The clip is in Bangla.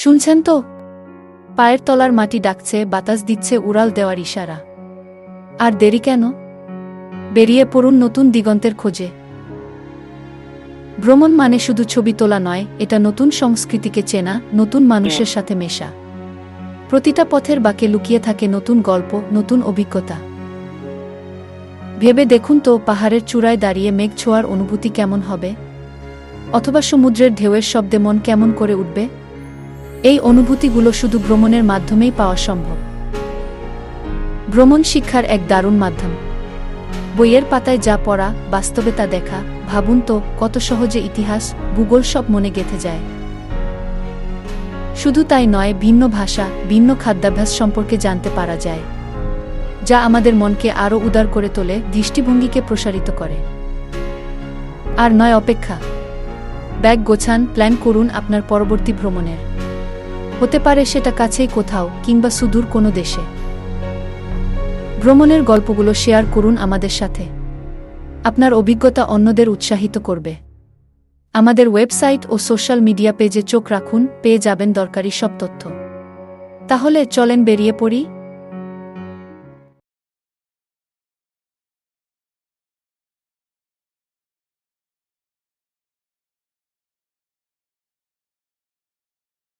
শুনছেন তো? পায়ের তলার মাটি ডাকছে, বাতাস দিচ্ছে উড়াল দেওয়ার ইশারা। আর দেরি কেন? বেরিয়ে পড়ুন নতুন দিগন্তের খোঁজে। ভ্রমণ মানে শুধু ছবি তোলা নয়, এটা নতুন সংস্কৃতিকে চেনা, নতুন মানুষের সাথে মেশা। প্রতিটা পথের বাঁকে লুকিয়ে থাকে নতুন গল্প, নতুন অভিজ্ঞতা। ভেবে দেখুন তো, পাহাড়ের চূড়ায় দাঁড়িয়ে মেঘ ছোঁয়ার অনুভূতি কেমন হবে? অথবা সমুদ্রের ঢেউয়ের শব্দে মন কেমন করে উঠবে? এই অনুভূতিগুলো শুধু ভ্রমণের মাধ্যমেই পাওয়া সম্ভব। ভ্রমণ শিক্ষার এক দারুণ মাধ্যম। বইয়ের পাতায় যা পড়া, বাস্তবে তা দেখা। ভাবুন তো, কত সহজে ইতিহাস, ভূগোল সব মনে গেঁথে যায়। শুধু তাই নয়, ভিন্ন ভাষা, ভিন্ন খাদ্যাভ্যাস সম্পর্কে জানতে পারা যায়, যা আমাদের মনকে আরও উদার করে তোলে, দৃষ্টিভঙ্গিকে প্রসারিত করে। আর নয় অপেক্ষা। ব্যাগ গোছান, প্ল্যান করুন আপনার পরবর্তী ভ্রমণের। হতে পারে সেটা কাছেই কোথাও, কিংবা সুদূর কোনো দেশে। ভ্রমণের গল্পগুলো শেয়ার করুন আমাদের সাথে। আপনার অভিজ্ঞতা অন্যদের উৎসাহিত করবে। আমাদের ওয়েবসাইট ও সোশ্যাল মিডিয়া পেজে চোখ রাখুন, পেয়ে যাবেন দরকারি সব তথ্য। তাহলে চলেন বেরিয়ে পড়ি।